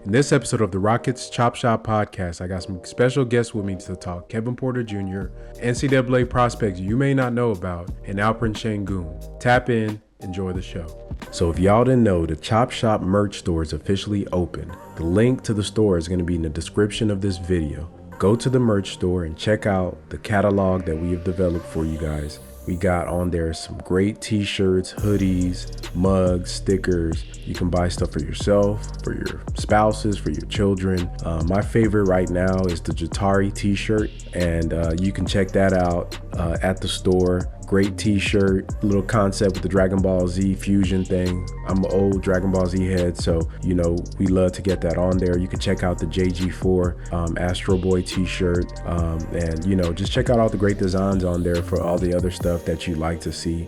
In this episode of the Rockets Chop Shop podcast, I got some special guests with me to talk Kevin Porter Jr., NCAA prospects you may not know about, and Alperen Sengun. Tap in, enjoy the show. So if y'all didn't know, the Chop Shop merch store is officially open. The link to the store is going to be in the description of this video. Go to the merch store and check out the catalog that we have developed for you guys. We got on there some great t-shirts, hoodies, mugs, stickers. You can buy stuff for yourself, for your spouses, for your children. My favorite right now is the Tari t-shirt, and you can check that out at the store. Great t-shirt, little concept with the Dragon Ball Z fusion thing. I'm an old Dragon Ball Z head, so we love to get that on there. You can check out the JG4 Astro Boy t-shirt, and just check out all the great designs on there for all the other stuff that you like to see.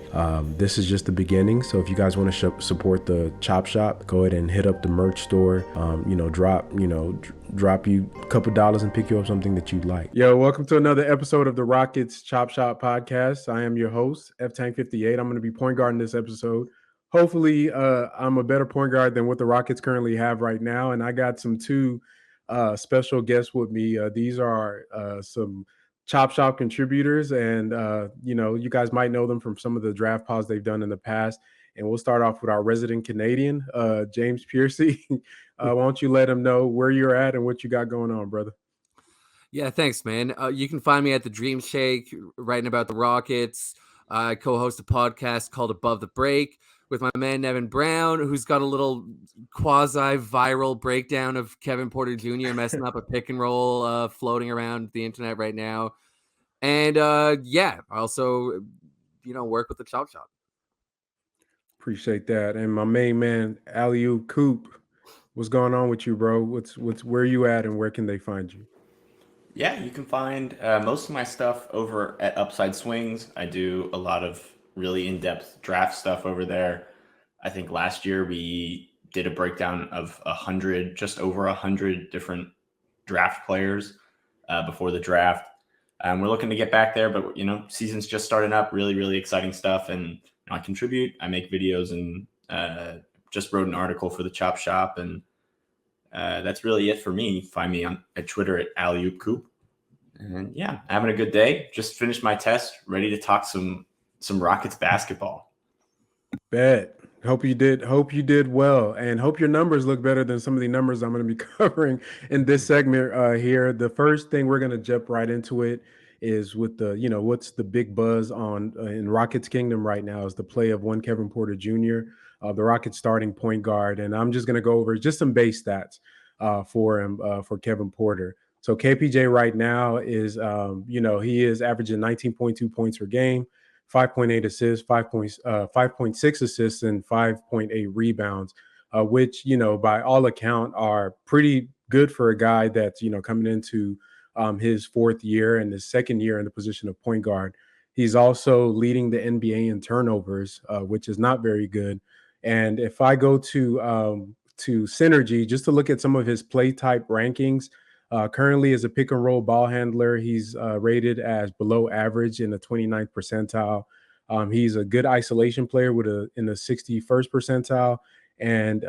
This is just the beginning, so if you guys want to support the Chop Shop, go ahead and hit up the merch store. Drop you a couple dollars and pick you up something that you like. Yo, welcome to another episode of the Rockets Chop Shop podcast. I am your host, F-Tank58. I'm going to be point guarding this episode. Hopefully, I'm a better point guard than what the Rockets currently have right now, and I got two special guests with me. These are some Chop Shop contributors, and you guys might know them from some of the draft pods they've done in the past. And we'll start off with our resident Canadian, James Piercy. Why don't you let them know where you're at and what you got going on, brother? Yeah, thanks, man. You can find me at the Dream Shake, writing about the Rockets. I co-host a podcast called Above the Break with my man Nevin Brown, who's got a little quasi-viral breakdown of Kevin Porter Jr. messing up a pick and roll floating around the internet right now. And I also, work with the Chop Shop. Appreciate that. And my main man, Alley-Oop Coop, what's going on with you, bro? What's where you at and where can they find you? Yeah, you can find most of my stuff over at Upside Swings. I do a lot of really in-depth draft stuff over there. I think last year we did a breakdown of just over 100 different draft players before the draft. We're looking to get back there, but season's just starting up. Really, really exciting stuff, and I contribute. I make videos, and just wrote an article for the Chop Shop, and that's really it for me. Find me at Twitter at Alley-Oop Coop. And yeah, having a good day. Just finished my test, ready to talk some Rockets basketball. Bet. Hope you did well, and hope your numbers look better than some of the numbers I'm going to be covering in this segment here. The first thing we're going to jump right into it is with the, what's the big buzz on in Rockets Kingdom right now is the play of one Kevin Porter Jr., the Rockets starting point guard. And I'm just going to go over just some base stats for him, for Kevin Porter. So KPJ right now is, he is averaging 19.2 points per game, 5.8 assists, 5.6 assists, and 5.8 rebounds, which, by all account are pretty good for a guy that's, coming into his fourth year and his second year in the position of point guard. He's also leading the NBA in turnovers, which is not very good. And if I go to Synergy, just to look at some of his play type rankings, currently as a pick and roll ball handler, he's rated as below average in the 29th percentile. He's a good isolation player in the 61st percentile. And,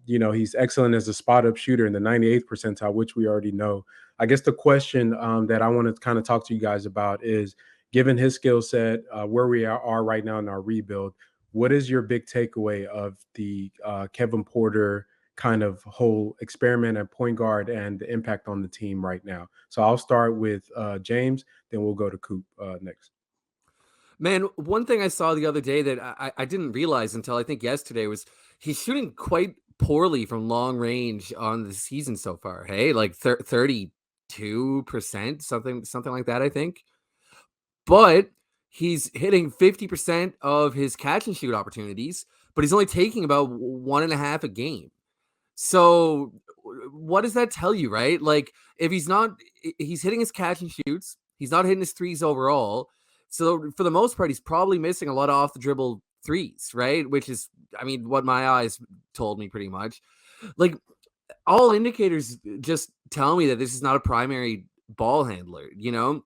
he's excellent as a spot up shooter in the 98th percentile, which we already know. I guess the question that I want to kind of talk to you guys about is, given his skill set, where we are right now in our rebuild, what is your big takeaway of the Kevin Porter kind of whole experiment at point guard and the impact on the team right now? So I'll start with James, then we'll go to Coop next. Man, one thing I saw the other day that I didn't realize until I think yesterday was he's shooting quite poorly from long range on the season so far. Hey, like 32%, something like that, I think. But he's hitting 50% of his catch and shoot opportunities, but he's only taking about 1.5 a game. So what does that tell you, right? Like, if he's hitting his catch and shoots, he's not hitting his threes overall. So for the most part, he's probably missing a lot of off the dribble threes, right? Which is, what my eyes told me pretty much. Like, all indicators just tell me that this is not a primary ball handler, even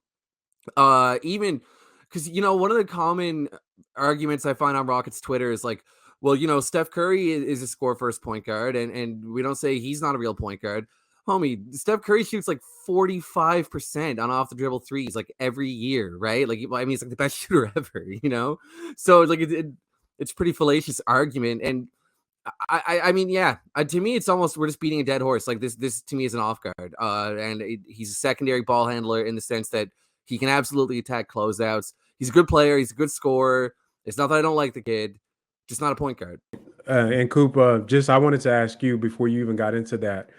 because, one of the common arguments I find on Rockets Twitter is like, well, you know, Steph Curry is a score first point guard, and we don't say he's not a real point guard. Homie, Steph Curry shoots like 45% on off the dribble threes like every year, right? Like, I mean, he's like the best shooter ever, you know? So like it's pretty fallacious argument. And I mean, yeah, to me, it's almost, we're just beating a dead horse. Like this to me is an off guard. And he's a secondary ball handler in the sense that he can absolutely attack closeouts. He's a good player. He's a good scorer. It's not that I don't like the kid, just not a point guard. And Coop, just I wanted to ask you before you even got into that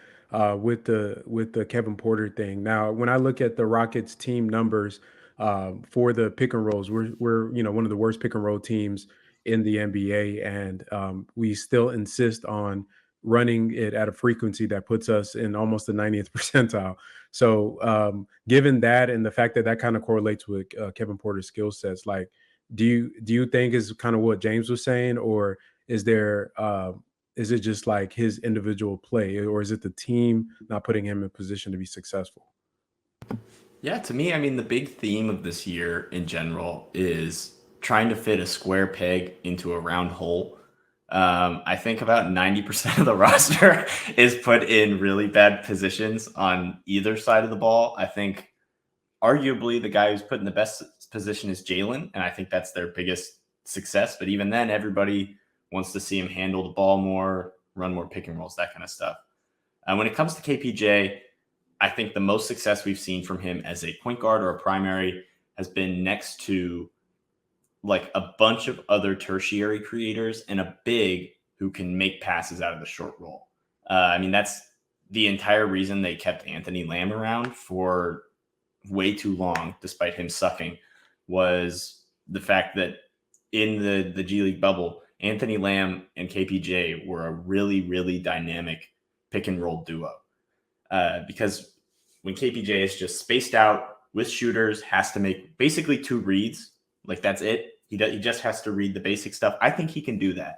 with the Kevin Porter thing. Now, when I look at the Rockets team numbers for the pick and rolls, we're one of the worst pick and roll teams in the NBA, and we still insist on running it at a frequency that puts us in almost the 90th percentile. So, given that and the fact that that kind of correlates with Kevin Porter's skill sets, like, do you think is kind of what James was saying, or is it just like his individual play, or is it the team not putting him in position to be successful? Yeah, to me, I mean, the big theme of this year in general is trying to fit a square peg into a round hole. I think about 90% of the roster is put in really bad positions on either side of the ball. I think arguably the guy who's put in the best position is Jalen, and I think that's their biggest success. But even then, everybody wants to see him handle the ball more, run more pick and rolls, that kind of stuff. When it comes to KPJ, I think the most success we've seen from him as a point guard or a primary has been next to like a bunch of other tertiary creators and a big who can make passes out of the short roll. I mean, that's the entire reason they kept Anthony Lamb around for way too long, despite him sucking, was the fact that in the G League bubble, Anthony Lamb and KPJ were a really, really dynamic pick and roll duo. Because when KPJ is just spaced out with shooters, has to make basically two reads, like that's it. He just has to read the basic stuff. I think he can do that.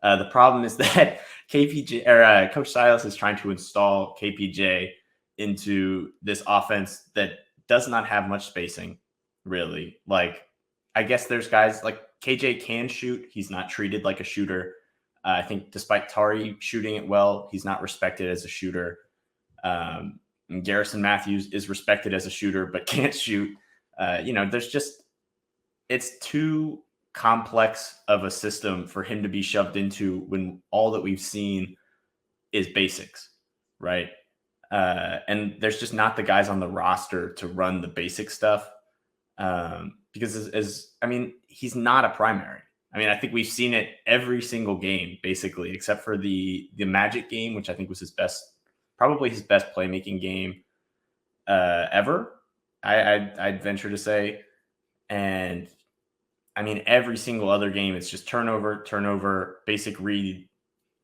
The problem is that Coach Silas is trying to install KPJ into this offense that does not have much spacing, really. Like, I guess there's guys like KJ can shoot. He's not treated like a shooter. I think despite Tari shooting it well, he's not respected as a shooter. And Garrison Mathews is respected as a shooter, but can't shoot. There's just, it's too complex of a system for him to be shoved into when all that we've seen is basics, right? And there's just not the guys on the roster to run the basic stuff. Because he's not a primary. I mean, I think we've seen it every single game, basically, except for the Magic game, which I think was probably his best playmaking game ever. I'd venture to say. And I mean, every single other game, it's just turnover, basic read,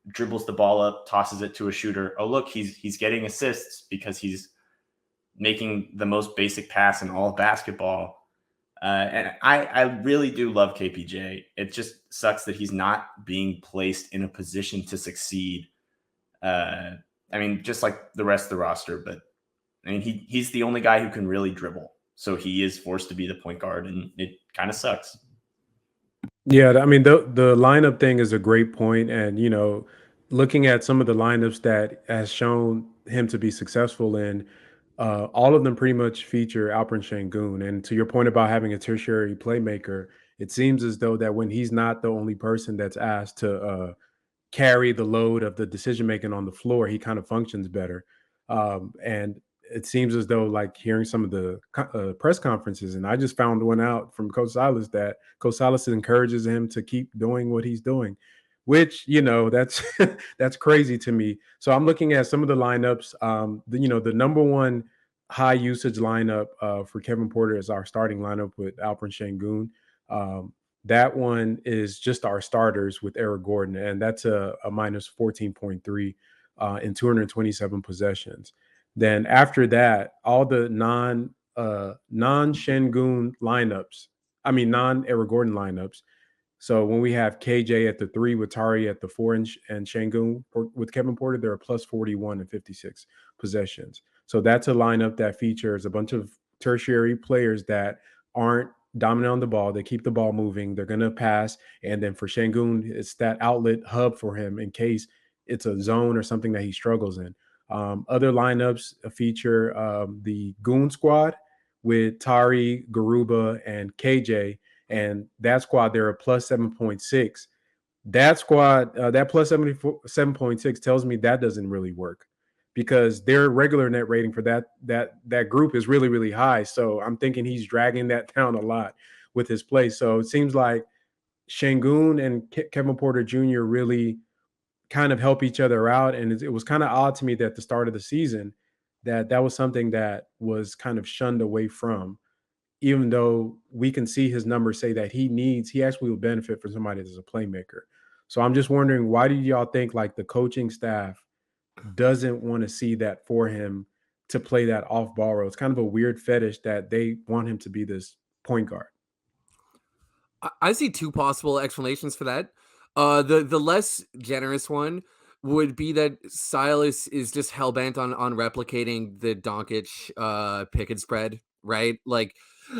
dribbles the ball up, tosses it to a shooter. Oh, look, he's getting assists because he's making the most basic pass in all of basketball. And I really do love KPJ. It just sucks that he's not being placed in a position to succeed. Just like the rest of the roster, but I mean, he's the only guy who can really dribble. So he is forced to be the point guard, and it kind of sucks. Yeah, I mean the lineup thing is a great point, and looking at some of the lineups that has shown him to be successful in, all of them pretty much feature Alperen Sengun. And to your point about having a tertiary playmaker, it seems as though that when he's not the only person that's asked to carry the load of the decision making on the floor, he kind of functions better. And it seems as though, like, hearing some of the press conferences, and I just found one out from Coach Silas that Coach Silas encourages him to keep doing what he's doing, which that's that's crazy to me. So I'm looking at some of the lineups. The number one high usage lineup for Kevin Porter is our starting lineup with Alperen Sengun. That one is just our starters with Eric Gordon, and that's a minus 14.3 in 227 possessions. Then after that, all the non-Sengun lineups, non-Eric Gordon lineups. So when we have KJ at the 3 with Tari at the 4 and Sengun with Kevin Porter, they're a plus 41 and 56 possessions. So that's a lineup that features a bunch of tertiary players that aren't dominant on the ball. They keep the ball moving. They're going to pass. And then for Sengun, it's that outlet hub for him in case it's a zone or something that he struggles in. Other lineups feature the Goon Squad with Tari, Garuba, and KJ. And that squad, they're a plus 7.6. That squad, that plus 7.6 tells me that doesn't really work because their regular net rating for that group is really, really high. So I'm thinking he's dragging that down a lot with his play. So it seems like Shangun and Kevin Porter Jr. really kind of help each other out. And it was kind of odd to me that at the start of the season that was something that was kind of shunned away from, even though we can see his numbers say that he actually will benefit from somebody that's a playmaker. So I'm just wondering, why do y'all think like the coaching staff doesn't want to see that for him to play that off ball role? It's kind of a weird fetish that they want him to be this point guard. I see two possible explanations for that. The less generous one would be that Silas is just hell bent on replicating the Doncic pick and spread, right? Like,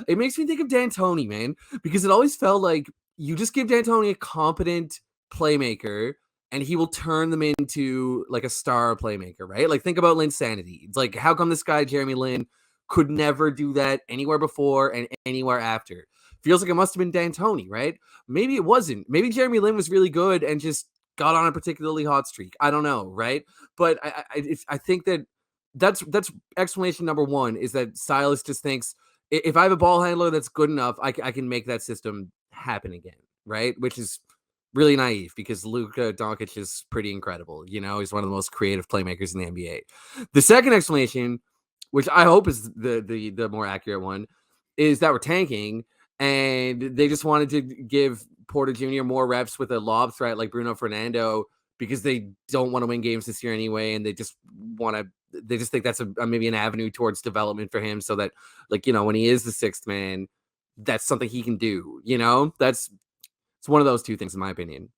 it makes me think of D'Antoni, man, because it always felt like you just give D'Antoni a competent playmaker and he will turn them into like a star playmaker, right? Like, think about Linsanity. It's like, how come this guy Jeremy Lin could never do that anywhere before and anywhere after? Feels like it must have been D'Antoni, right? Maybe it wasn't. Maybe Jeremy Lin was really good and just got on a particularly hot streak. I don't know, right? But I think that's explanation number one, is that Silas just thinks, if I have a ball handler that's good enough, I can make that system happen again, right? Which is really naive because Luka Doncic is pretty incredible. You know, he's one of the most creative playmakers in the NBA. The second explanation, which I hope is the more accurate one, is that we're tanking and they just wanted to give Porter Jr. more reps with a lob threat like Bruno Fernando because they don't want to win games this year anyway, and they just think that's maybe an avenue towards development for him, so that, like, you know, when he is the sixth man, that's something he can do. You know, it's one of those two things in my opinion.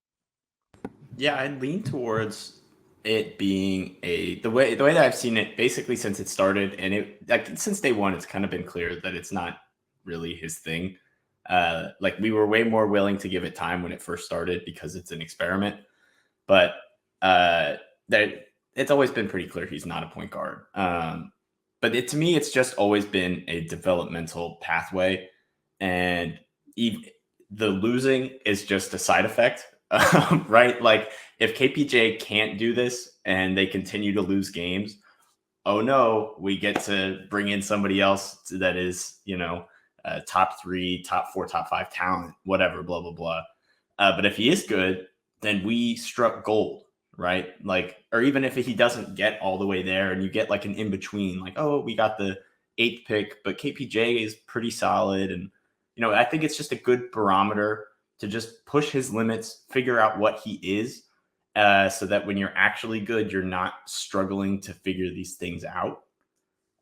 Yeah, I lean towards it being the way that I've seen it basically since it started, and it, like, since day one, it's kind of been clear that it's not really his thing. Like, we were way more willing to give it time when it first started because it's an experiment, but that it's always been pretty clear he's not a point guard. But to me, it's just always been a developmental pathway, and the losing is just a side effect, right? Like, if KPJ can't do this and they continue to lose games, oh no, we get to bring in somebody else that is, you know, top 3, top 4, top 5 talent, whatever, blah, blah, blah. But if he is good, then we struck gold, right? Like, or even if he doesn't get all the way there and you get like an in-between, like, oh, we got the 8th pick, but KPJ is pretty solid. And, you know, I think it's just a good barometer to just push his limits, figure out what he is, so that when you're actually good, you're not struggling to figure these things out.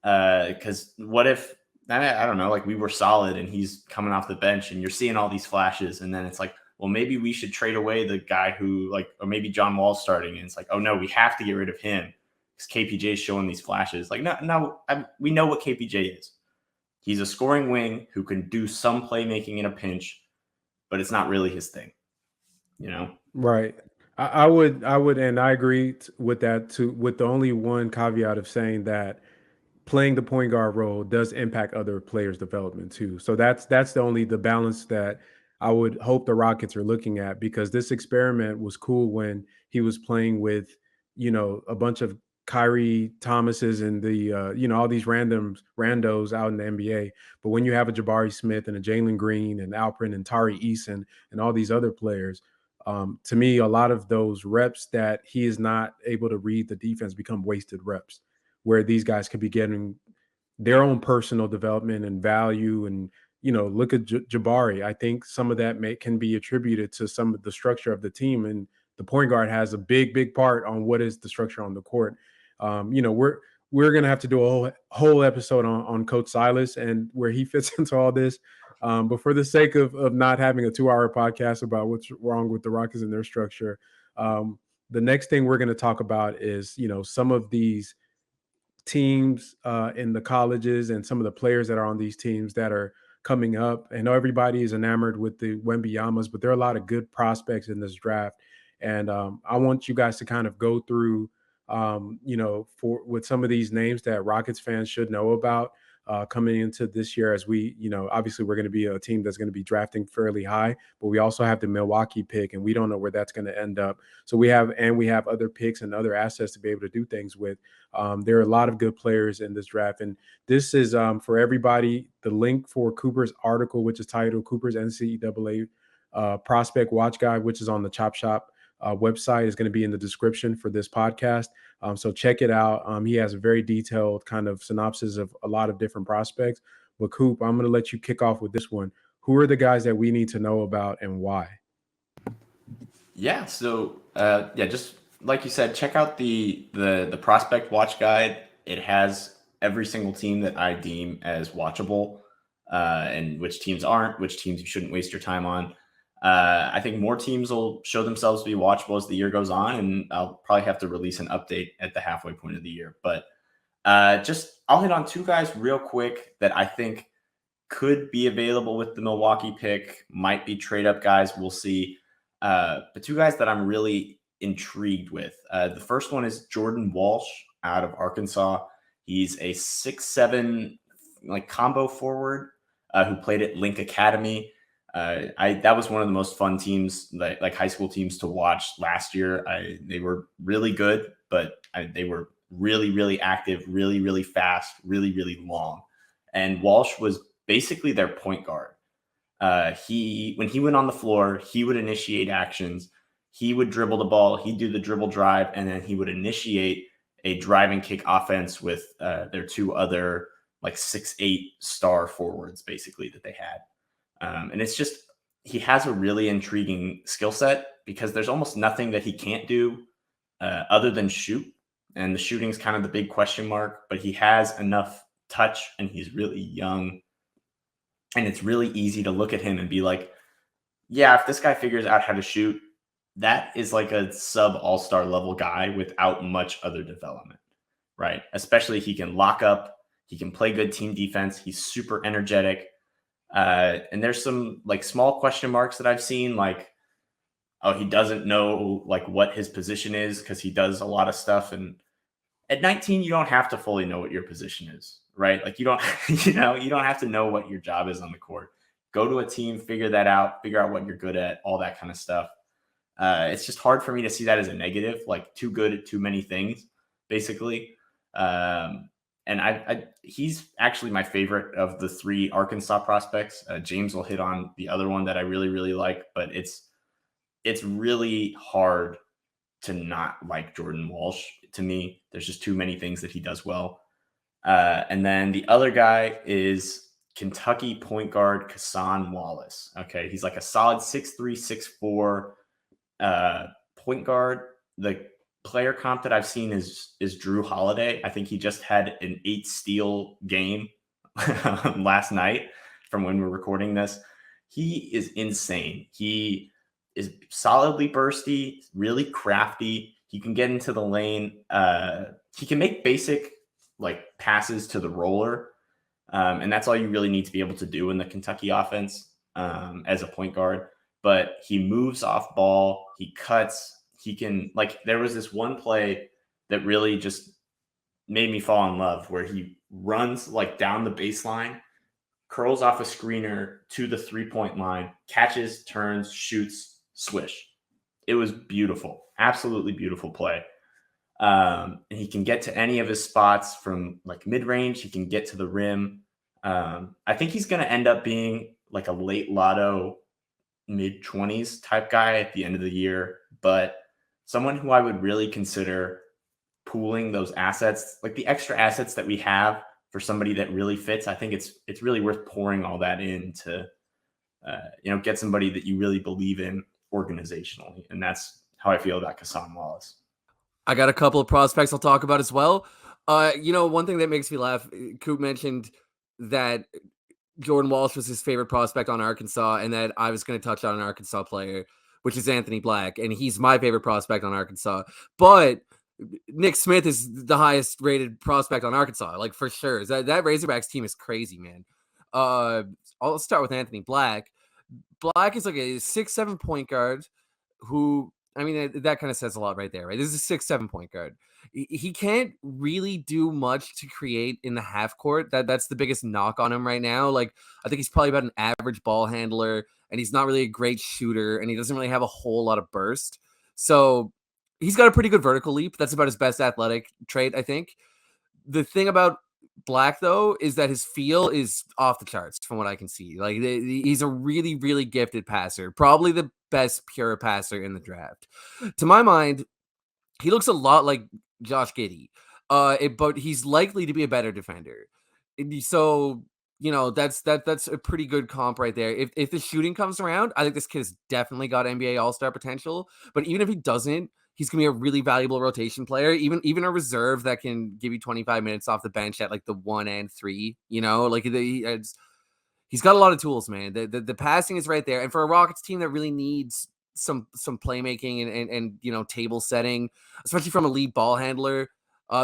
Because what if, I don't know, like, we were solid and he's coming off the bench and you're seeing all these flashes, and then it's like, well, maybe we should trade away the guy who, like, or maybe John Wall's starting, and it's like, oh no, we have to get rid of him because KPJ is showing these flashes. Like, no, we know what KPJ is. He's a scoring wing who can do some playmaking in a pinch, but it's not really his thing, you know? Right. I would, and I agree with that too, with the only one caveat of saying that playing the point guard role does impact other players' development too. So that's the balance that I would hope the Rockets are looking at, because this experiment was cool when he was playing with, you know, a bunch of Kyrie Thomases and the you know, all these randos out in the NBA. But when you have a Jabari Smith and a Jalen Green and Alperen and Tari Eason and all these other players, to me, a lot of those reps that he is not able to read the defense become wasted reps, where these guys could be getting their own personal development and value. And, you know, look at Jabari. I think some of that can be attributed to some of the structure of the team, and the point guard has a big part on what is the structure on the court. You know, we're gonna have to do a whole episode on Coach Silas and where he fits into all this. But for the sake of not having a 2-hour podcast about what's wrong with the Rockets and their structure, the next thing we're going to talk about is, you know, some of these teams in the colleges and some of the players that are on these teams that are coming up. I know everybody is enamored with the Wembeyamas, but there are a lot of good prospects in this draft. And I want you guys to kind of go through, for with some of these names that Rockets fans should know about coming into this year. As we, obviously we're going to be a team that's going to be drafting fairly high, but we also have the Milwaukee pick, and we don't know where that's going to end up. So we have other picks and other assets to be able to do things with. There are a lot of good players in this draft, and this is for everybody. The link for Cooper's article, which is titled "Cooper's NCAA Prospect Watch Guide," which is on the Chop Shop website, is going to be in the description for this podcast. So check it out. He has a very detailed kind of synopsis of a lot of different prospects. But Coop, I'm going to let you kick off with this one. Who are the guys that we need to know about and why? Yeah. So just like you said, check out the prospect watch guide. It has every single team that I deem as watchable, and which teams aren't, which teams you shouldn't waste your time on. I think more teams will show themselves to be watchable as the year goes on, and I'll probably have to release an update at the halfway point of the year. But I'll hit on two guys real quick that I think could be available with the Milwaukee pick, might be trade up guys. We'll see. But two guys that I'm really intrigued with. The first one is Jordan Walsh out of Arkansas. He's a 6'7" like combo forward who played at Link Academy. That was one of the most fun teams, like high school teams to watch last year. They were really good, but they were really, really active, really, really fast, really, really long. And Walsh was basically their point guard. When he went on the floor, he would initiate actions. He would dribble the ball. He'd do the dribble drive, and then he would initiate a drive and kick offense with their two other like 6'8" star forwards, basically, that they had. And it's just, he has a really intriguing skill set because there's almost nothing that he can't do other than shoot. And the shooting is kind of the big question mark, but he has enough touch and he's really young. And it's really easy to look at him and be like, yeah, if this guy figures out how to shoot, that is like a sub all-star level guy without much other development, right? Especially he can lock up, he can play good team defense. He's super energetic. And there's some like small question marks that I've seen, like, oh, he doesn't know like what his position is because he does a lot of stuff. And at 19, you don't have to fully know what your position is, right? Like you don't, you don't have to know what your job is on the court. Go to a team, figure that out, figure out what you're good at, all that kind of stuff. It's just hard for me to see that as a negative, like too good at too many things, basically. And he's actually my favorite of the three Arkansas prospects. James will hit on the other one that I really, really like, but it's really hard to not like Jordan Walsh. To me, there's just too many things that he does well. And then the other guy is Kentucky point guard Cason Wallace. Okay, he's like a solid 6'3", 6'4" point guard. The player comp that I've seen is Drew Holiday. I think he just had an 8-steal game last night from when we're recording this. He is insane. He is solidly bursty, really crafty. He can get into the lane. He can make basic like passes to the roller. And that's all you really need to be able to do in the Kentucky offense as a point guard. But he moves off ball. He cuts. He can, like, there was this one play that really just made me fall in love where he runs like down the baseline, curls off a screener to the 3-point line, catches, turns, shoots, swish. It was beautiful. Absolutely beautiful play. And he can get to any of his spots from like mid-range. He can get to the rim. I think he's going to end up being like a late lotto, mid-20s type guy at the end of the year, but someone who I would really consider pooling those assets, like the extra assets that we have for somebody that really fits. I think it's really worth pouring all that in to, get somebody that you really believe in organizationally. And that's how I feel about Cason Wallace. I got a couple of prospects I'll talk about as well. One thing that makes me laugh, Coop mentioned that Jordan Walsh was his favorite prospect on Arkansas, and that I was going to touch on an Arkansas player, which is Anthony Black, and he's my favorite prospect on Arkansas. But Nick Smith is the highest rated prospect on Arkansas, like for sure. That Razorbacks team is crazy, man. I'll start with Anthony Black. Black is like a 6'7" point guard who, I mean, that kind of says a lot right there, right? This is a 6'7" point guard. He can't really do much to create in the half court. That's the biggest knock on him right now. Like, I think he's probably about an average ball handler, and he's not really a great shooter, and he doesn't really have a whole lot of burst. So he's got a pretty good vertical leap. That's about his best athletic trait, I think. The thing about Black, though, is that his feel is off the charts from what I can see. Like, he's a really, really gifted passer, probably the best pure passer in the draft. To my mind, he looks a lot like Josh Giddey, but he's likely to be a better defender. So, that's a pretty good comp right there. If the shooting comes around, I think this kid has definitely got NBA All-Star potential. But even if he doesn't, he's gonna be a really valuable rotation player, even a reserve that can give you 25 minutes off the bench at like the 1 and 3. Like he's got a lot of tools, man. The passing is right there, and for a Rockets team that really needs some playmaking and table setting, especially from a lead ball handler,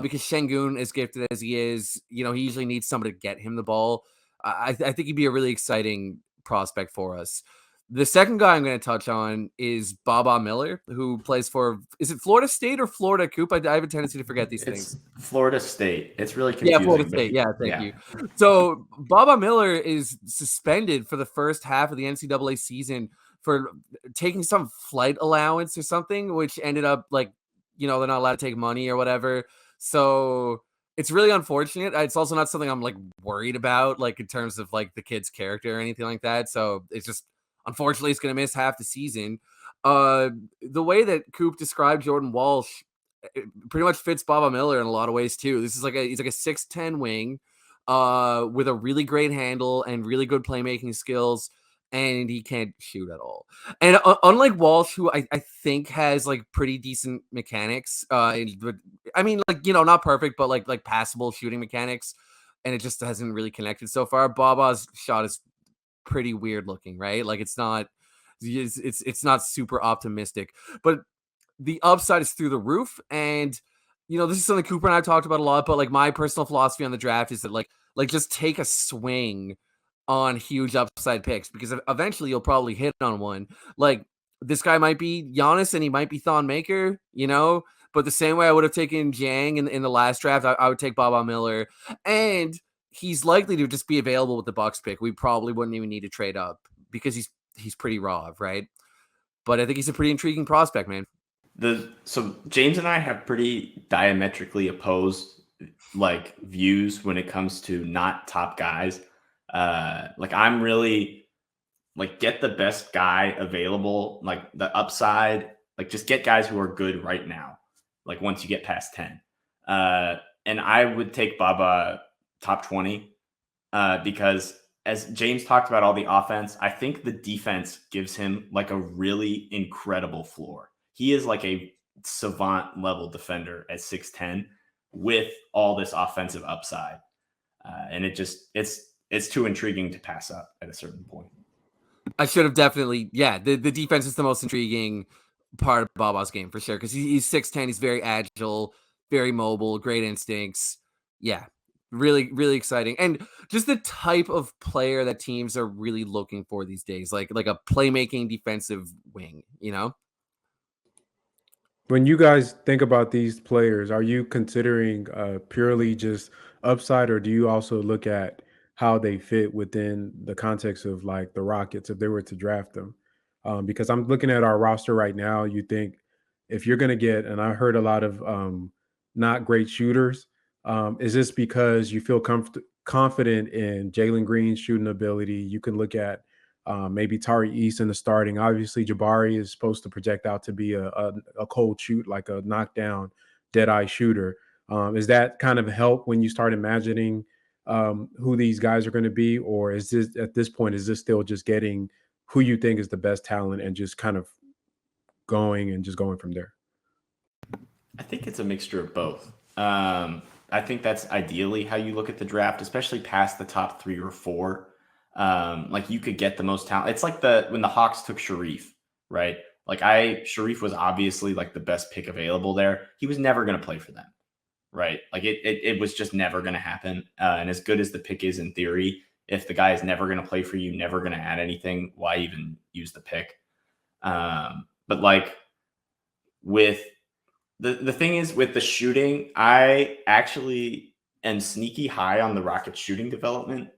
because Sengun, as gifted as he is, he usually needs somebody to get him the ball. I think he'd be a really exciting prospect for us. The second guy I'm going to touch on is Baba Miller, who plays for, is it Florida State or Florida Coop? I have a tendency to forget these things. Florida State. It's really confusing. Yeah, Florida State. Yeah, thank you. So Baba Miller is suspended for the first half of the NCAA season for taking some flight allowance or something, which ended up like, they're not allowed to take money or whatever. So it's really unfortunate. It's also not something I'm like worried about, like in terms of like the kid's character or anything like that. So it's just, unfortunately, he's going to miss half the season. The way that Coop described Jordan Walsh pretty much fits Baba Miller in a lot of ways too. He's like a 6'10" wing with a really great handle and really good playmaking skills, and he can't shoot at all. And unlike Walsh, who I think has like pretty decent mechanics, but I mean, like, not perfect, but like passable shooting mechanics, and it just hasn't really connected so far. Baba's shot is pretty weird looking, right? Like it's not super optimistic, but the upside is through the roof. And this is something Cooper and I talked about a lot, but like my personal philosophy on the draft is that like just take a swing on huge upside picks, because eventually you'll probably hit on one. Like this guy might be Giannis and he might be Thon Maker, but the same way I would have taken Jang in the last draft, I would take Baba Miller, and he's likely to just be available with the Bucks pick. We probably wouldn't even need to trade up because he's pretty raw, right? But I think he's a pretty intriguing prospect, man. So James and I have pretty diametrically opposed like views when it comes to not top guys. Like I'm really like get the best guy available, like the upside, like just get guys who are good right now. Like once you get past 10, and I would take Baba top 20 because as James talked about all the offense, I think the defense gives him like a really incredible floor. He is like a savant level defender at 6'10" with all this offensive upside. And it's too intriguing to pass up at a certain point. I should have definitely, the defense is the most intriguing part of Baba's game for sure, because he's 6'10", he's very agile, very mobile, great instincts. Yeah, really, really exciting. And just the type of player that teams are really looking for these days, like a playmaking defensive wing, When you guys think about these players, are you considering purely just upside, or do you also look at how they fit within the context of like the Rockets if they were to draft them? Because I'm looking at our roster right now, you think if you're going to get, and I heard a lot of not great shooters, is this because you feel confident in Jalen Green's shooting ability? You can look at maybe Tari Eason the starting. Obviously, Jabari is supposed to project out to be a cold shoot, like a knockdown, dead-eye shooter. Is that kind of help when you start imagining who these guys are going to be? Or is this, at this point, is this still just getting who you think is the best talent and just kind of going from there? I think it's a mixture of both. I think that's ideally how you look at the draft, especially past the top 3 or 4. Like you could get the most talent. It's like when the Hawks took Sharif, right? Like Sharif was obviously like the best pick available there. He was never going to play for them, right? Like it was just never going to happen. And as good as the pick is in theory, If the guy is never going to play for you, never going to add anything, why even use the pick? But like with the thing is with the shooting, I actually am sneaky high on the Rockets shooting development.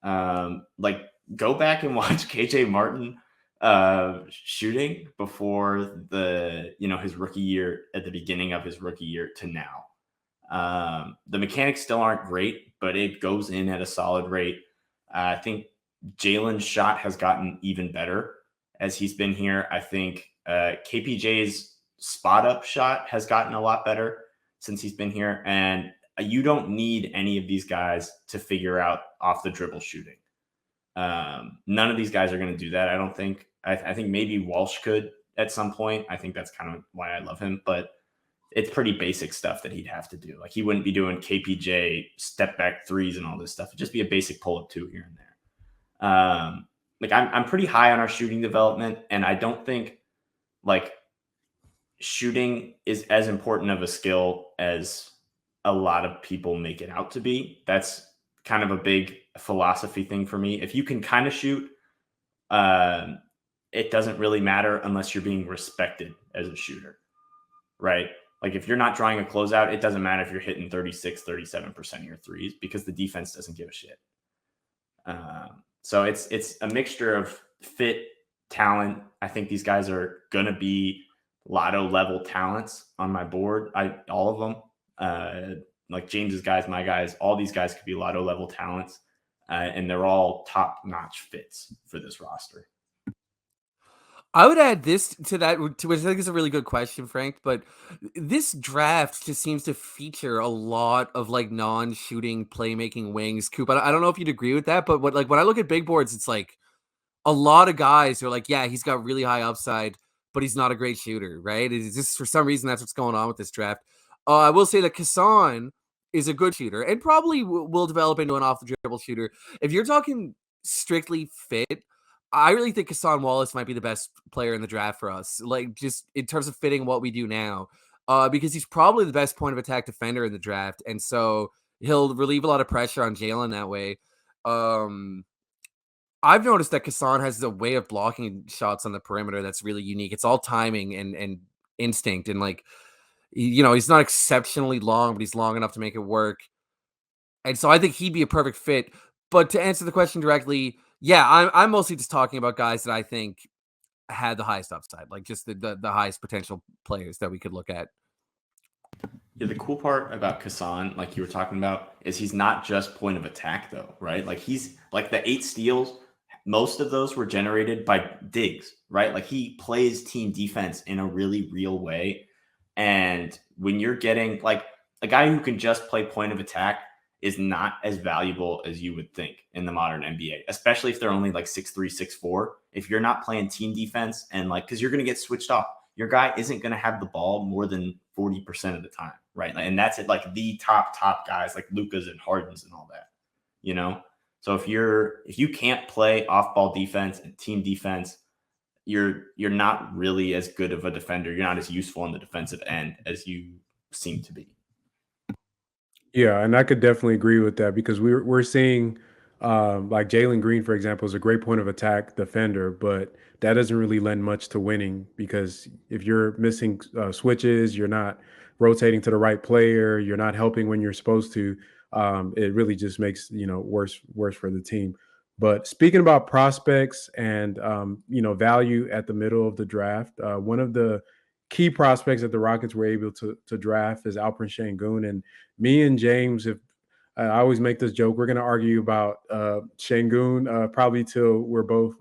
Like go back and watch KJ Martin shooting before his rookie year, at the beginning of his rookie year to now. The mechanics still aren't great, but it goes in at a solid rate. I think Jalen's shot has gotten even better as he's been here. I think KPJ's spot up shot has gotten a lot better since he's been here. And you don't need any of these guys to figure out off the dribble shooting. None of these guys are going to do that, I don't think. I think maybe Walsh could at some point. I think that's kind of why I love him. But it's pretty basic stuff that he'd have to do. Like he wouldn't be doing KPJ step back threes and all this stuff. It'd just be a basic pull up two here and there. Like I'm pretty high on our shooting development, and I don't think like shooting is as important of a skill as a lot of people make it out to be. That's kind of a big philosophy thing for me. If you can kind of shoot, it doesn't really matter unless you're being respected as a shooter, right? Like if you're not drawing a closeout, it doesn't matter if you're hitting 36, 37% of your threes because the defense doesn't give a shit. So it's a mixture of fit, talent. I think these guys are going to be lotto level talents on my board. All of them, like James's guys, my guys, all these guys could be lotto level talents. And they're all top notch fits for this roster. I would add this to that, which I think is a really good question, Frank. But this draft just seems to feature a lot of like non-shooting playmaking wings. Coop, I don't know if you'd agree with that, but when I look at big boards, it's like a lot of guys who are like, yeah, he's got really high upside, but he's not a great shooter, right? It's just for some reason that's what's going on with this draft. I will say that Cason is a good shooter and probably will develop into an off the dribble shooter. If you're talking strictly fit, I really think Cason Wallace might be the best player in the draft for us, like just in terms of fitting what we do now, because he's probably the best point of attack defender in the draft, and so he'll relieve a lot of pressure on Jalen that way. I've noticed that Cason has a way of blocking shots on the perimeter that's really unique. It's all timing and instinct, and like he's not exceptionally long, but he's long enough to make it work, and so I think he'd be a perfect fit. But to answer the question directly, yeah, I'm mostly just talking about guys that I think had the highest upside, like just the highest potential players that we could look at. Yeah, the cool part about Cason, like you were talking about, is he's not just point of attack though, right? Like he's like the 8 steals, most of those were generated by digs, right? Like he plays team defense in a really real way. And when you're getting like a guy who can just play point of attack is not as valuable as you would think in the modern NBA, especially if they're only like 6'3", 6'4". If you're not playing team defense and like, because you're going to get switched off, your guy isn't going to have the ball more than 40% of the time, right? And that's it, like the top guys like Lukas and Hardens and all that, So if you can't play off-ball defense and team defense, you're not really as good of a defender. You're not as useful on the defensive end as you seem to be. Yeah, and I could definitely agree with that because we're seeing like Jalen Green, for example, is a great point of attack defender, but that doesn't really lend much to winning because if you're missing switches, you're not rotating to the right player, you're not helping when you're supposed to. It really just makes worse for the team. But speaking about prospects and value at the middle of the draft, one of the key prospects that the Rockets were able to draft is Alperen Sengun. And me and James, if I always make this joke, we're going to argue about Sengun probably till we're both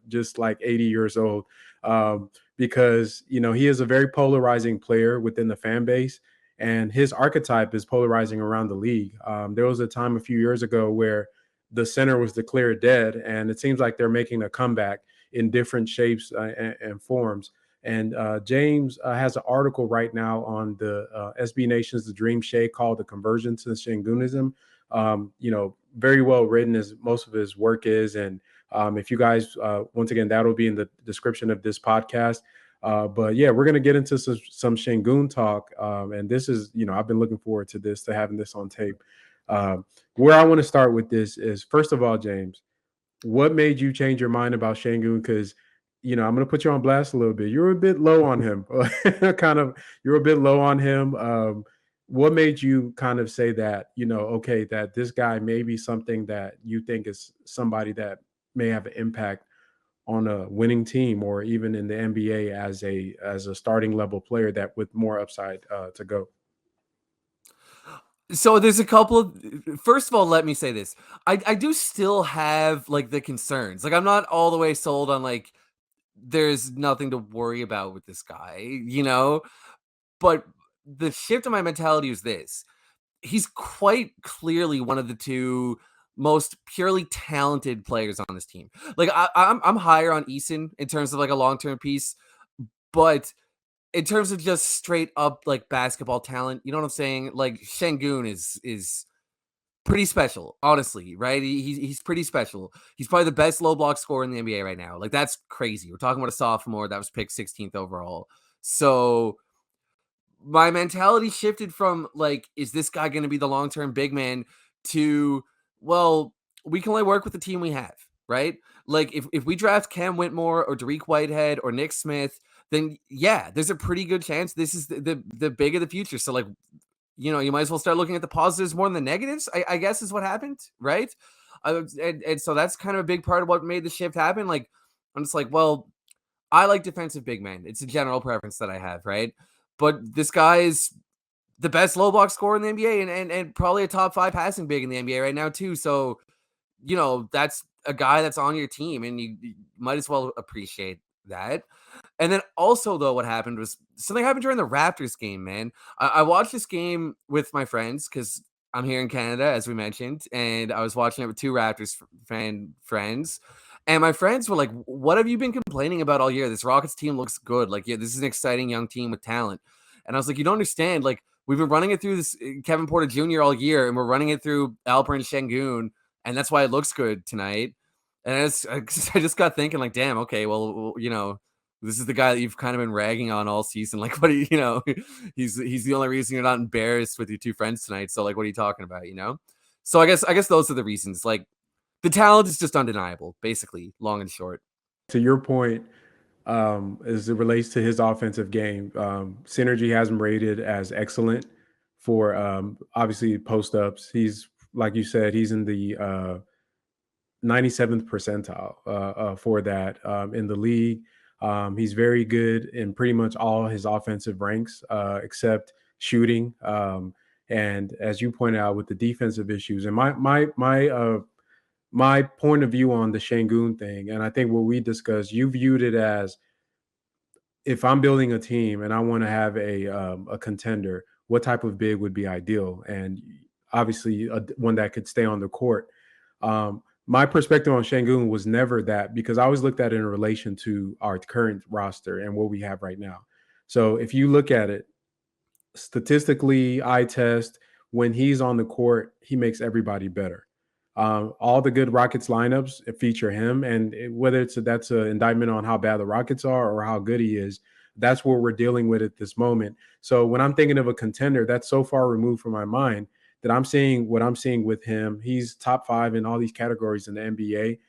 just like 80 years old, because he is a very polarizing player within the fan base, and his archetype is polarizing around the league. There was a time a few years ago where the center was declared dead, and it seems like they're making a comeback in different shapes and forms. And James has an article right now on the SB Nation's The Dream Shake called The Conversion to Sengunism. Very well written as most of his work is. And if you guys, once again, that'll be in the description of this podcast. But yeah, we're going to get into some Sengun talk. And this is, I've been looking forward to having this on tape. Where I want to start with this is, first of all, James, what made you change your mind about Sengun? Because I'm going to put you on blast a little bit. You're a bit low on him, You're a bit low on him. What made you kind of say that? Okay, that this guy may be something that you think is somebody that may have an impact on a winning team, or even in the NBA as a starting level player that with more upside to go. So there's a couple of, first of all, let me say this. I do still have like the concerns. Like I'm not all the way sold on like there's nothing to worry about with this guy. But the shift in my mentality is this. He's quite clearly one of the two most purely talented players on this team. Like I'm higher on Eason in terms of like a long-term piece, but in terms of just straight up like basketball talent, you know what I'm saying? Like Sengun is pretty special, honestly, right? He's pretty special. He's probably the best low block scorer in the NBA right now. Like that's crazy. We're talking about a sophomore that was picked 16th overall. So my mentality shifted from like, is this guy going to be the long-term big man to, well, we can only work with the team we have, right? Like if we draft Cam Whitmore or Dariq Whitehead or Nick Smith, then yeah, there's a pretty good chance this is the big of the future. So like, you might as well start looking at the positives more than the negatives, I guess is what happened, right? And so that's kind of a big part of what made the shift happen. Like, I'm just like, well, I like defensive big men. It's a general preference that I have, right? But this guy is the best low block scorer in the NBA and probably a top 5 passing big in the NBA right now too. So, that's a guy that's on your team and you might as well appreciate that. And then also though, what happened was something happened during the Raptors game, man. I watched this game with my friends because I'm here in Canada, as we mentioned, and I was watching it with 2 Raptors fan friends. And my friends were like, "What have you been complaining about all year? This Rockets team looks good. Like, yeah, this is an exciting young team with talent." And I was like, "You don't understand. Like, we've been running it through this Kevin Porter Jr. all year, and we're running it through Alperen Sengun, and that's why it looks good tonight." And I just got thinking, like, damn, okay, well, this is the guy that you've kind of been ragging on all season. Like, what do he's the only reason you're not embarrassed with your 2 friends tonight. So, like, what are you talking about? So I guess those are the reasons. Like, the talent is just undeniable, basically, long and short. To your point, as it relates to his offensive game, Synergy has him rated as excellent for obviously post ups. He's, like you said, he's in the 97th percentile for that in the league. He's very good in pretty much all his offensive ranks except shooting. And as you pointed out with the defensive issues, and my point of view on the Sengun thing, and I think what we discussed, you viewed it as, if I'm building a team and I want to have a contender, what type of big would be ideal? And obviously, one that could stay on the court. My perspective on Sengun was never that, because I always looked at it in relation to our current roster and what we have right now. So if you look at it statistically, eye test, when he's on the court, he makes everybody better. All the good Rockets lineups feature him, and whether that's an indictment on how bad the Rockets are or how good he is, that's what we're dealing with at this moment. So when I'm thinking of a contender, that's so far removed from my mind that I'm seeing what I'm seeing with him. He's top 5 in all these categories in the NBA.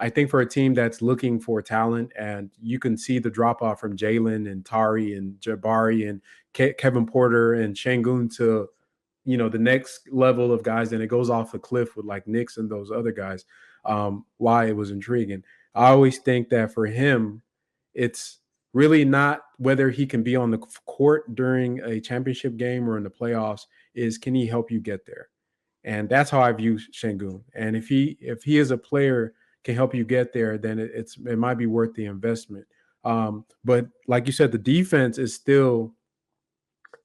I think for a team that's looking for talent, and you can see the drop off from Jalen and Tari and Jabari and Kevin Porter and Sengun to the next level of guys, and it goes off a cliff with like Knicks and those other guys. Why it was intriguing. I always think that for him, it's really not whether he can be on the court during a championship game or in the playoffs, is can he help you get there? And that's how I view Sengun. And if he is a player can help you get there, then it might be worth the investment. But like you said, the defense is still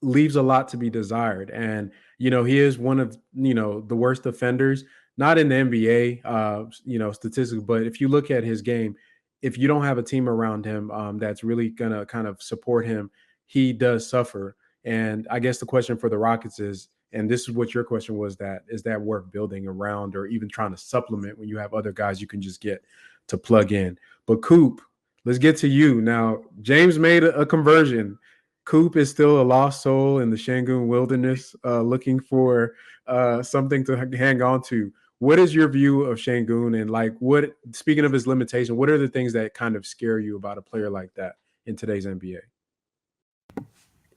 leaves a lot to be desired. And, he is one of, the worst offenders, not in the NBA, statistics, but if you look at his game, if you don't have a team around him that's really going to kind of support him, he does suffer. And I guess the question for the Rockets is, and this is what your question was, that is that worth building around or even trying to supplement when you have other guys you can just get to plug in? But Coop, let's get to you. Now, James made a conversion. Coop is still a lost soul in the Shangoon wilderness, looking for something to hang on to. What is your view of Shangoon, and like what? Speaking of his limitation, what are the things that kind of scare you about a player like that in today's NBA?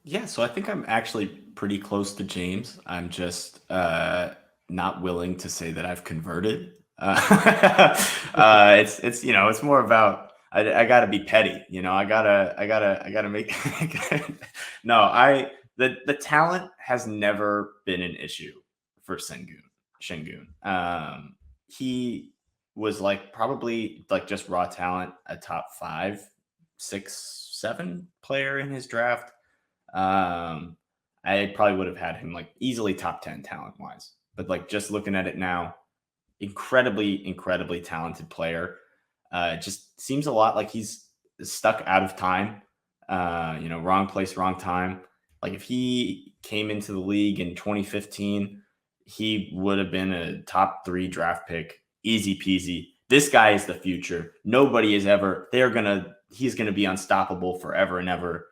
Yeah, so I think I'm actually pretty close to James. I'm just not willing to say that I've converted. It's it's more about I gotta be petty. I gotta make. No, the talent has never been an issue for Shengun. He was like probably like just raw talent, a top 5, 6, 7 player in his draft. I probably would have had him like easily top 10 talent wise, but like just looking at it now, incredibly talented player. It just seems a lot like he's stuck out of time. Wrong place, wrong time. Like if he came into the league in 2015, he would have been a top 3 draft pick, easy peasy. This guy is the future. Nobody is ever. He's gonna be unstoppable forever and ever.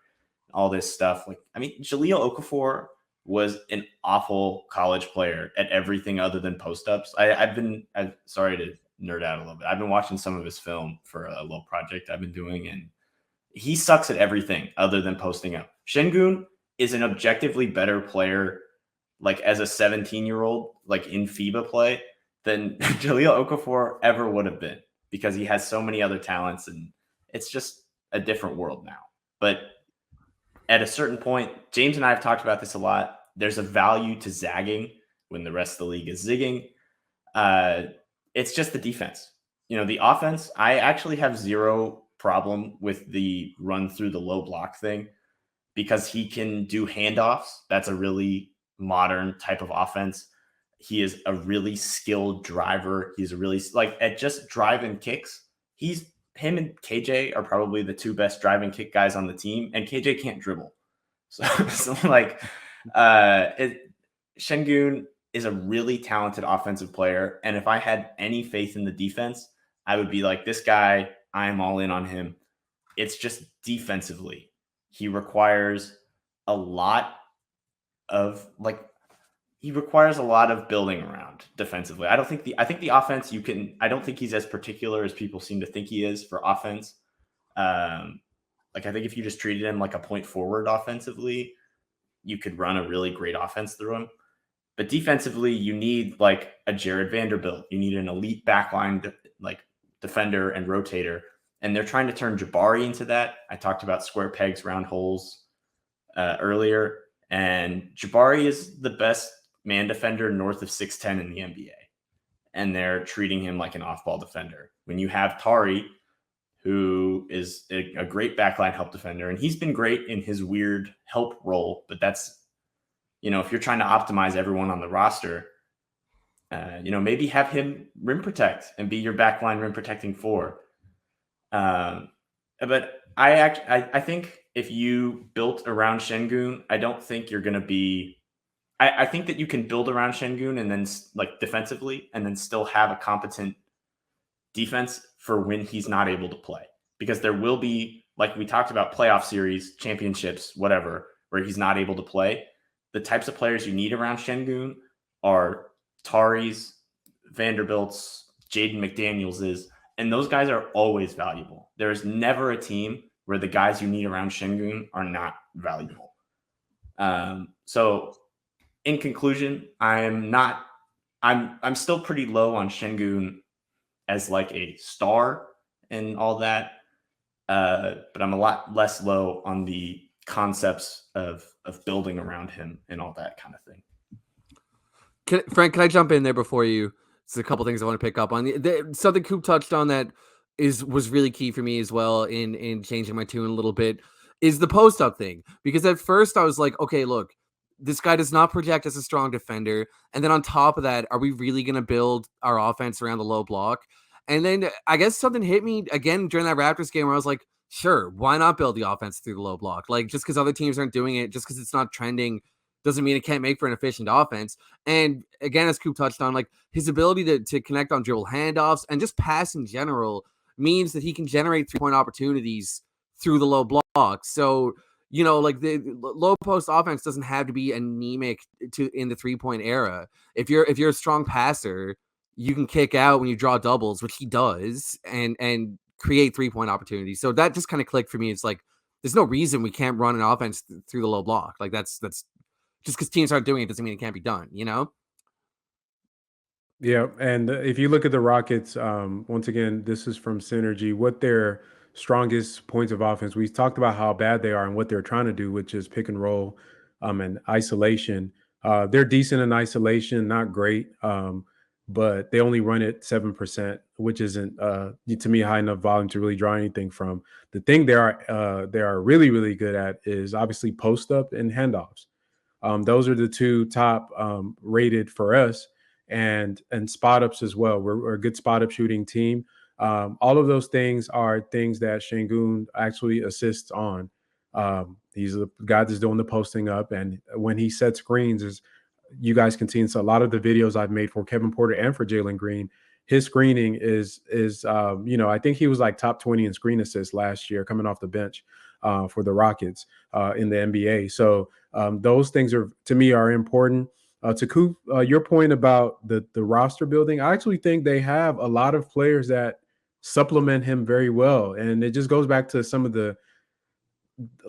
All this stuff. Like, I mean, Jahlil Okafor was an awful college player at everything other than post-ups. I'm sorry to nerd out a little bit. I've been watching some of his film for a little project I've been doing, and he sucks at everything other than posting up. Shengun is an objectively better player, like as a 17-year-old, like in FIBA play, than Jahlil Okafor ever would have been, because he has so many other talents, and it's just a different world now. But at a certain point, James and I have talked about this a lot. There's a value to zagging when the rest of the league is zigging. It's just the defense. The offense, I actually have zero problem with the run through the low block thing, because he can do handoffs. That's a really modern type of offense. He is a really skilled driver. He's a really, like, at just driving kicks, him and KJ are probably the 2 best driving kick guys on the team, and KJ can't dribble. So like, Shengun is a really talented offensive player, and if I had any faith in the defense, I would be like, this guy, I'm all in on him. It's just defensively, he requires a lot of building around defensively. I think the offense I don't think he's as particular as people seem to think he is for offense. Like I think if you just treated him like a point forward offensively, you could run a really great offense through him. But defensively, you need like a Jared Vanderbilt. You need an elite backline defender and rotator. And they're trying to turn Jabari into that. I talked about square pegs, round holes earlier. And Jabari is the best man defender north of 6'10" in the NBA. And they're treating him like an off-ball defender. When you have Tari, who is a great backline help defender, and he's been great in his weird help role, but that's, if you're trying to optimize everyone on the roster, maybe have him rim protect and be your backline rim protecting 4. But I think if you built around Shengun, I don't think you're going to be. I think that you can build around Shengun and then like defensively, and then still have a competent defense for when he's not able to play, because there will be, like we talked about, playoff series, championships, whatever, where he's not able to play. The types of players you need around Shengun are Tari's, Vanderbilt's, Jaden McDaniels's, and those guys are always valuable. There's never a team where the guys you need around Shengun are not valuable. So in conclusion, I'm still pretty low on Shengun as like a star and all that. But I'm a lot less low on the concepts of building around him and all that kind of thing. Frank, can I jump in there before you? There's a couple things I want to pick up on. Something Coop touched on that was really key for me as well in changing my tune a little bit is the post up thing. Because at first I was like, okay, look, this guy does not project as a strong defender. And then on top of that, are we really going to build our offense around the low block? And then I guess something hit me again during that Raptors game where I was like, sure, why not build the offense through the low block? Like, just because other teams aren't doing it, just because it's not trending, doesn't mean it can't make for an efficient offense. And again, as Coop touched on, like his ability to connect on dribble handoffs and just pass in general means that he can generate 3-point opportunities through the low block. So like the low post offense doesn't have to be anemic in the 3-point era. If you're a strong passer, you can kick out when you draw doubles, which he does, and create 3-point opportunities. So that just kind of clicked for me. It's like there's no reason we can't run an offense through the low block. Like that's just because teams aren't doing it doesn't mean it can't be done. Yeah, and if you look at the Rockets, once again, this is from Synergy. What their strongest points of offense? We talked about how bad they are and what they're trying to do, which is pick and roll, and isolation. They're decent in isolation, not great, but they only run it 7%, which isn't to me high enough volume to really draw anything from. The thing they are really really good at is obviously post up and handoffs. Those are the two top rated for us, and spot ups as well. We're a good spot up shooting team. All of those things are things that Sengun actually assists on. He's the guy that's doing the posting up, and when he sets screens, is you guys can see in a lot of the videos I've made for Kevin Porter and for Jalen Green. His screening is I think he was like top 20 in screen assists last year coming off the bench for the Rockets in the NBA. So those things are to me are important. To Coop, your point about the roster building, I actually think they have a lot of players that supplement him very well, and it just goes back to some of the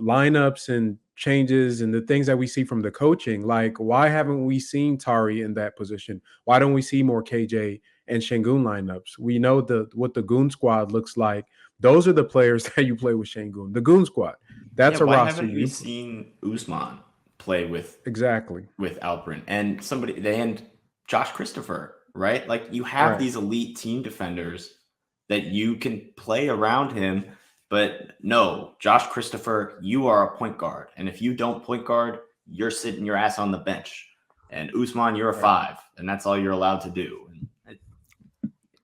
lineups and changes and the things that we see from the coaching. Like, why haven't we seen Tari in that position? Why don't we see more KJ and Sengun lineups? We know what the Goon Squad looks like. Those are the players that you play with Sengun. The Goon Squad. That's a why roster. Haven't we seen Usman play with Alperen and Josh Christopher, right? Like you have these elite team defenders that you can play around him. But no, Josh Christopher, you are a point guard. And if you don't point guard, you're sitting your ass on the bench. And Usman, you're a 5, and that's all you're allowed to do.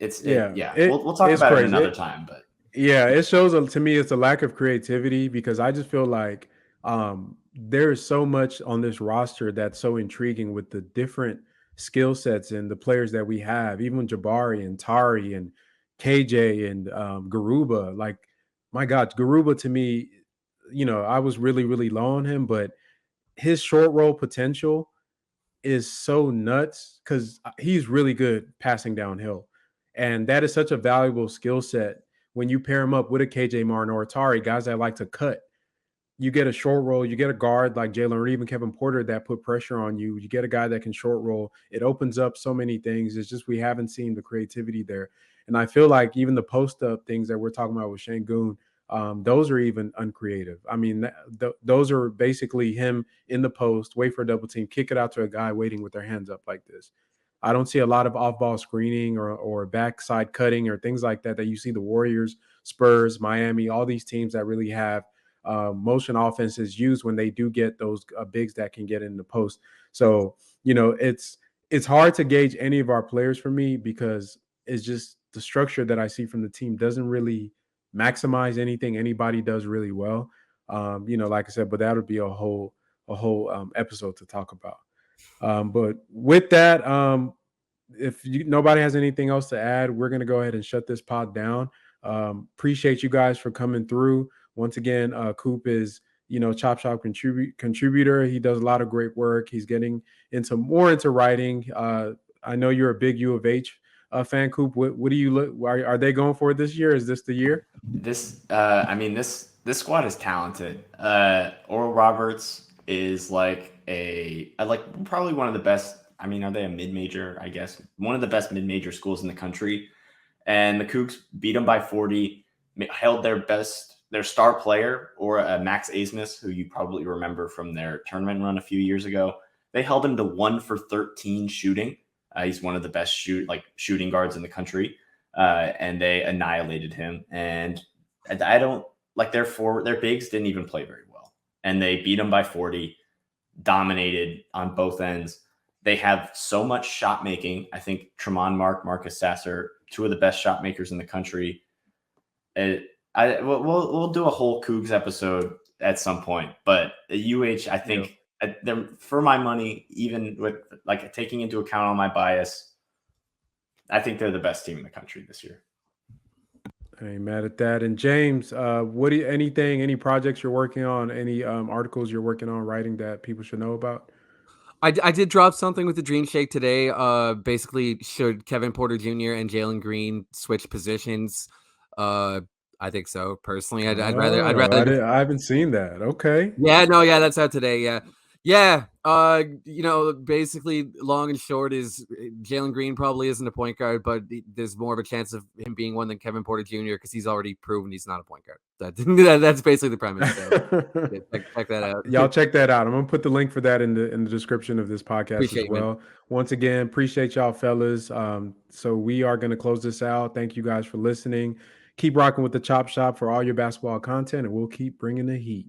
We'll talk about it another time. But yeah, it shows to me it's a lack of creativity, because I just feel like there is so much on this roster that's so intriguing with the different skill sets and the players that we have, even Jabari and Tari and KJ and Garuba. Like, my God, Garuba to me, I was really, really low on him, but his short roll potential is so nuts because he's really good passing downhill. And that is such a valuable skill set when you pair him up with a KJ Martin or a Tari, guys that like to cut. You get a short roll, you get a guard like Jalen or even Kevin Porter that put pressure on you. You get a guy that can short roll. It opens up so many things. It's just we haven't seen the creativity there. And I feel like even the post-up things that we're talking about with Sengun, those are even uncreative. I mean, those are basically him in the post, wait for a double team, kick it out to a guy waiting with their hands up like this. I don't see a lot of off-ball screening or backside cutting or things like that you see the Warriors, Spurs, Miami, all these teams that really have motion offenses used when they do get those bigs that can get in the post. So, it's hard to gauge any of our players for me because it's just the structure that I see from the team doesn't really maximize anything anybody does really well. Like I said, but that would be a whole episode to talk about. But with that, if nobody has anything else to add, we're going to go ahead and shut this pod down. Appreciate you guys for coming through. Once again, Coop is, Chop Shop contributor. He does a lot of great work. He's getting more into writing. I know you're a big U of H fan, Coop. What do you look? Are they going for it this year? Is this the year? This squad is talented. Oral Roberts is probably one of the best. I mean, are they a mid-major? I guess one of the best mid-major schools in the country. And the Cougs beat them by 40, held their star player, or Max Asmus, who you probably remember from their tournament run a few years ago. They held him to 1 for 13 shooting. He's one of the best shooting guards in the country. And they annihilated him. And I don't like their bigs didn't even play very well. And they beat them by 40, dominated on both ends. They have so much shot making. I think Tremont Marcus Sasser, 2 of the best shot makers in the country. We'll do a whole Cougs episode at some point, but UH, I think, for my money, even with taking into account all my bias, I think they're the best team in the country this year. I ain't mad at that. And James, any projects you're working on, any articles you're working on writing that people should know about? I did drop something with the Dream Shake today. Basically, should Kevin Porter Jr. and Jalen Green switch positions? I think so. Personally, I'd rather. I haven't seen that. Okay. Yeah, no, yeah, that's out today. Yeah. Yeah. Basically, long and short is Jalen Green probably isn't a point guard, but there's more of a chance of him being one than Kevin Porter Jr. because he's already proven he's not a point guard. That's basically the premise. So yeah, check that out. Y'all check that out. I'm gonna put the link for that in the description of this podcast Appreciate as it, man. well. Once again, appreciate y'all fellas. So we are gonna close this out. Thank you guys for listening. Keep rocking with the Chop Shop for all your basketball content, and we'll keep bringing the heat.